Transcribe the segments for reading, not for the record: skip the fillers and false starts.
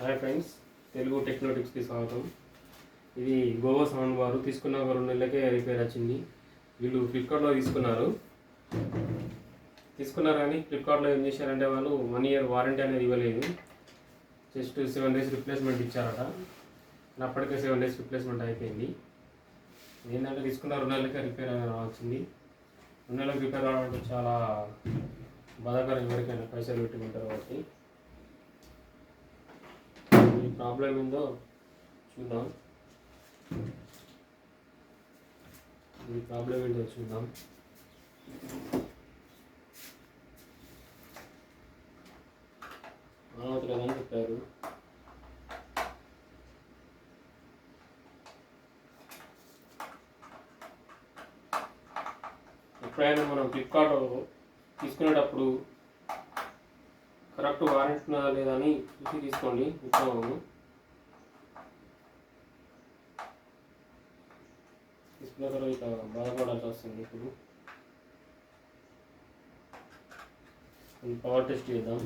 Hi friends, Telugu techno టిప్స్కి స్వాగతం. ఇది Goa sound bar తీసుకున్న ఒక 2 నెలలకే రిపేర్ వచ్చింది. వీళ్ళు ఫ్లిప్కార్ట్లో తీసుకున్నారు కానీ ఫ్లిప్కార్ట్లో ఏం చేశారంటే వాళ్ళు 1 ఇయర్ వారంటీ అనేది ఇవ్వలేదు. జస్ట్ 7 days రిప్లేస్మెంట్ ఇచ్చారట. అప్పటికే 7 days రిప్లేస్మెంట్ అయిపోయింది. ఏంటంటే తీసుకున్న 2 నెలలకే రిపేర్ వచ్చింది. 2 నెలలకు రిపేర్ రావడం చాలా బాధాకరం. ఎవరికైనా పైసలు పెట్టుకుంటారు కాబట్టి ఈ ప్రాబ్లం ఏందో చూద్దాం. అవుతుందని చెప్పారు. ఎప్పుడైనా మనం ఫ్లిప్కార్ట్ తీసుకునేటప్పుడు కరెక్ట్ వారంటీ ఉన్నదా లేదా అని చూసి తీసుకోండి. ఉత్తమము. తీసుకున్న తర్వాత ఇట్లా బాధపడాల్సి వస్తుంది. ఇప్పుడు పవర్ టెస్ట్ చేద్దాం.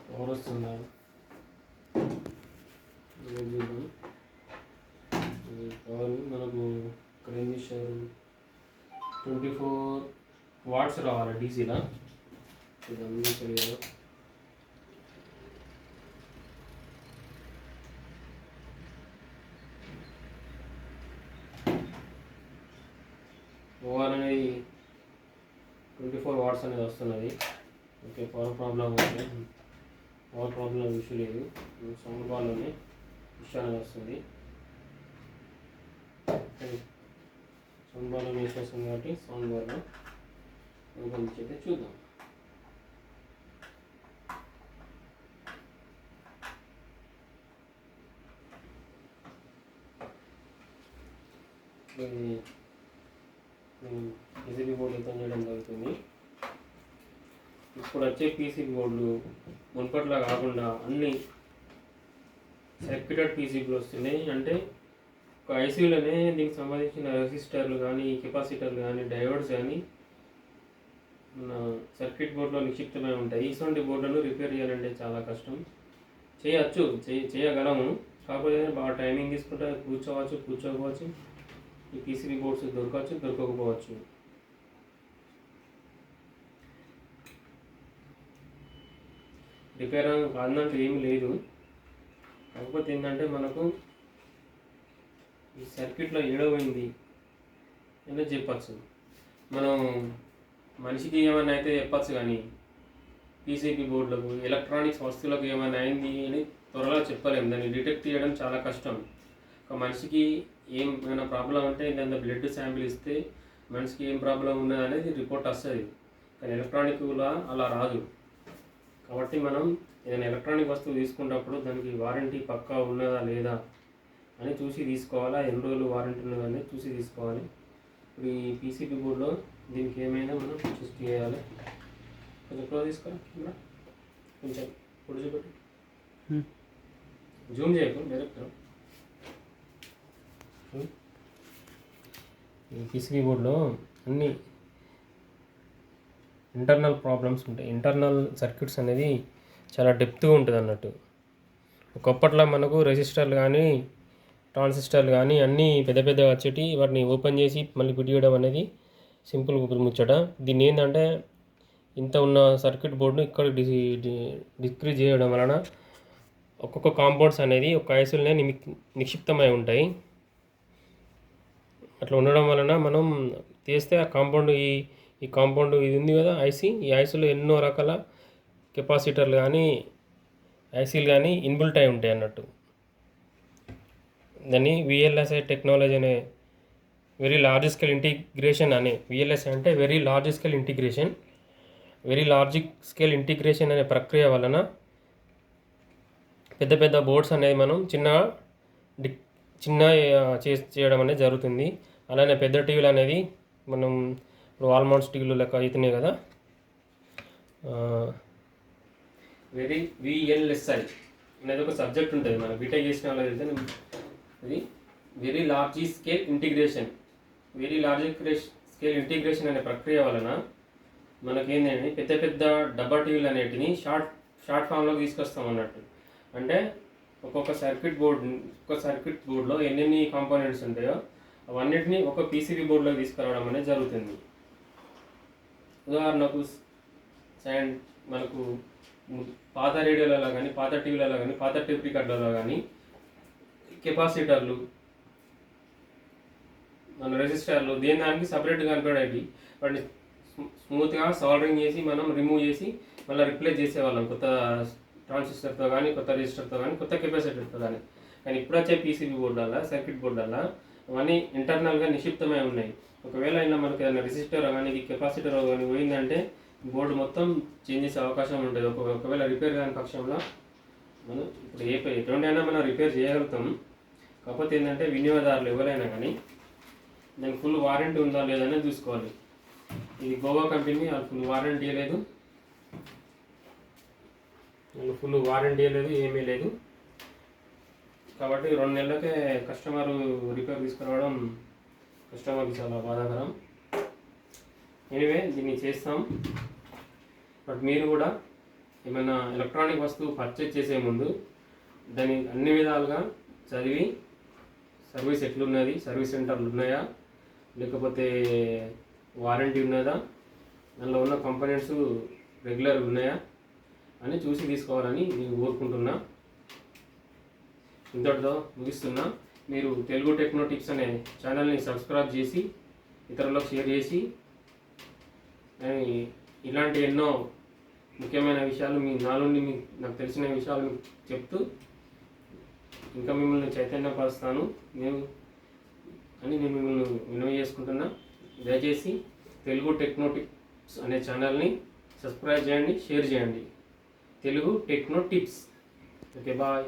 పవర్ వస్తుందా చూద్దాం. పవర్ మనకు ఇక్కడ ఏం చేశారు, 24 watts రావాలి డీసీలా. ఇదన్నీ తెలియదు. ఓవర్ అనేది 24 watts అనేది వస్తున్నది. Okay, power problem okay, power problem issue లేదు. సౌండ్ బార్లోనే ఇష్యూ అనేది వస్తుంది. సౌండ్ బార్లో ఇష్యూ వస్తుంది కాబట్టి సౌండ్ బార్లో రూపొందించైతే చూద్దాం. పీసీబీ బోర్డు ఓపెన్ చేయడం జరుగుతుంది. ఇప్పుడు వచ్చే పీసీబీ బోర్డులు మునుపట్లా కాకుండా అన్ని సర్క్యూటెడ్ పీసీబీలు వస్తున్నాయి. అంటే ఒక ఐసీయూలోనే దీనికి సంబంధించిన రెసిస్టర్లు కానీ, కెపాసిటర్లు కానీ, డయోడ్స్ కానీ మన సర్క్యూట్ బోర్డులో నిక్షిప్తమై ఉంటాయి. ఇటువంటి బోర్డులను రిపేర్ చేయాలంటే చాలా కష్టం. చేయగలము, కాకపోతే బాగా టైమింగ్ తీసుకుంటే కూర్చోకపోవచ్చు. ఈ పీసీబీ బోర్డ్స్ దొరకవచ్చు, దొరకకపోవచ్చు. రిపేర్ కాదంటే ఏమీ లేదు. కాకపోతే ఏంటంటే మనకు ఈ సర్క్యూట్లో ఏడవైంది అనేది చెప్పచ్చు. మనం మనిషికి ఏమైనా అయితే చెప్పచ్చు, కానీ పీసీబీ బోర్డులకు, ఎలక్ట్రానిక్స్ వస్తువులకు ఏమైనా అయింది అని త్వరగా చెప్పలేము. దాన్ని డిటెక్ట్ చేయడం చాలా కష్టం. ఒక మనిషికి ఏమైనా ప్రాబ్లం అంటే దాని బ్లడ్ శాంపిల్ ఇస్తే మనిషికి ఏం ప్రాబ్లం ఉన్నది అనేది రిపోర్ట్ వస్తుంది. కానీ ఎలక్ట్రానిక్లా అలా రాదు. కాబట్టి మనం ఏదైనా ఎలక్ట్రానిక్ వస్తువు తీసుకున్నప్పుడు దానికి వారంటీ పక్కా ఉన్నదా లేదా అని చూసి తీసుకోవాలా, ఎన్ని రోజులు వారంటీ ఉన్నదా అనేది చూసి తీసుకోవాలి. ఇప్పుడు ఈ పీసీబీ బోర్డులో దీనికి ఏమైనా మనం చెక్ చేయాలి. కొంచెం క్లోజ్ తీసుకోరా, కొంచెం పొడి చూపెట్టి, జూమ్ చేయకు డైరెక్ట్. ఈ పీసీబీ బోర్డులో అన్ని ఇంటర్నల్ ప్రాబ్లమ్స్ ఉంటాయి. ఇంటర్నల్ సర్క్యూట్స్ అనేది చాలా డెప్త్గా ఉంటుంది అన్నట్టు. ఒకప్పట్లో మనకు రెసిస్టర్లు కానీ, ట్రాన్సిస్టర్లు కానీ అన్నీ పెద్ద పెద్దగా వచ్చేటి. వాటిని ఓపెన్ చేసి మళ్ళీ ఫిట్ చేయడం అనేది సింపుల్ ముచ్చట. దీన్ని ఏంటంటే ఇంత ఉన్న సర్క్యూట్ బోర్డును ఇక్కడ డిక్రీజ్ చేయడం వలన ఒక్కొక్క కాంపౌండ్స్ అనేది ఒక ఐసీలోనే నిక్షిప్తమై ఉంటాయి. అట్లా ఉండడం వలన మనం తీస్తే ఆ కాంపౌండ్ ఈ కాంపౌండ్ ఇది ఉంది కదా ఐసీ, ఈ ఐసీలో ఎన్నో రకాల కెపాసిటర్లు కానీ, ఐసీలు కానీ ఇన్బిల్ట్ అయి ఉంటాయి అన్నట్టు. దాన్ని విఎల్ఎస్ఐ టెక్నాలజీ అనే వెరీ లార్జ్ స్కేల్ ఇంటిగ్రేషన్ అనే, విఎల్ఎస్ఐ అంటే వెరీ లార్జ్ స్కేల్ ఇంటిగ్రేషన్ అనే ప్రక్రియ వలన పెద్ద పెద్ద బోర్డ్స్ అనేది మనం చిన్న చేయడం అనేది జరుగుతుంది. అలానే పెద్ద టీవీలు అనేది మనం ఇప్పుడు వాల్మార్ట్స్ టీవీలు లెక్క అవుతున్నాయి కదా. విఎల్ఎస్ఐ అనేది ఒక సబ్జెక్ట్ ఉంటుంది, మనం బీటెక్ చేసిన వాళ్ళకి వెళ్తే. ఇది వెరీ లార్జ్ స్కేల్ ఇంటిగ్రేషన్ అనే ప్రక్రియ వలన మనకేంటంటే పెద్ద పెద్ద డబ్బా టీవీలు అనేటిని షార్ట్ ఫామ్లో తీసుకొస్తాం అన్నట్టు. అంటే ఒక్కొక్క సర్క్యూట్ బోర్డులో ఎన్నెన్ని కాంపోనెంట్స్ ఉంటాయో అవన్నిటిని ఒక పీసీబీ బోర్డులో తీసుకురావడం అనేది జరుగుతుంది. ఉదాహరణకు మనకు పాత రేడియోలలో కానీ, పాత టీవీలలో కానీ, పాత టేప్ రికార్డులలో కానీ కెపాసిటర్లు, మన రెసిస్టర్లు దేని దానికి సపరేట్గా కనపడేవి. వాటిని స్మూత్గా సాల్డరింగ్ చేసి మనం రిమూవ్ చేసి మళ్ళీ రిప్లేస్ చేసేవాళ్ళం, కొత్త ట్రాన్సిస్టర్తో కానీ, కొత్త రెసిస్టర్తో కానీ, కొత్త కెపాసిటర్తో కానీ. కానీ ఇప్పుడు వచ్చే పీసీబీ బోర్డులలో, సర్క్యూట్ బోర్డులలో అవన్నీ ఇంటర్నల్గా నిక్షిప్తమై ఉన్నాయి. ఒకవేళ అయినా మనకి ఏదైనా రెసిస్టర్ కానీ, కెపాసిటర్ కానీ పోయిందంటే బోర్డు మొత్తం చేంజ్ చేసే అవకాశం ఉంటుంది. ఒకవేళ రిపేర్ కాని పక్షంలో మనం ఇప్పుడు ఎటువంటైనా మనం రిపేర్ చేయగలుగుతాం. కాకపోతే ఏంటంటే వినియోగదారులు ఎవరైనా కానీ దానికి ఫుల్ వారంటీ ఉందా లేదనేది చూసుకోవాలి. ఇది గోవా కంపెనీ, వాళ్ళు ఫుల్ వారంటీ లేదు, ఏమీ లేదు. కాబట్టి 2 నెలలకే కస్టమర్ రిపేర్ తీసుకురావడం కస్టమర్కి చాలా బాధాకరం. ఎనివే దీన్ని చేస్తాం. బట్ మీరు కూడా ఏమైనా ఎలక్ట్రానిక్ వస్తువు పర్చేజ్ చేసే ముందు దాన్ని అన్ని విధాలుగా చదివి సర్వీస్ ఎట్లున్నది, సర్వీస్ సెంటర్లు ఉన్నాయా, లేకపోతే వారంటీ ఉన్నదా, దానిలో ఉన్న కంపోనెంట్స్ రెగ్యులర్ ఉన్నాయా అని చూసి తీసుకోవాలని నేను కోరుకుంటున్నా. ఇంతటితో ముగిస్తున్నా. మీరు తెలుగు టెక్నో టిప్స్ అనే ఛానల్ని సబ్స్క్రైబ్ చేసి ఇతరులకు షేర్ చేసి ఇలాంటి ఎన్నో ముఖ్యమైన విషయాలు నాకు తెలిసిన విషయాలు మీకు చెప్తూ ఇంకా మిమ్మల్ని చైతన్యపరుస్తాను నేను మిమ్మల్ని వినవి చేసుకుంటున్నా. దయచేసి తెలుగు టెక్నో టిప్స్ అనే ఛానల్ని సబ్స్క్రైబ్ చేయండి, షేర్ చేయండి. Telugu techno tips. Okay, bye.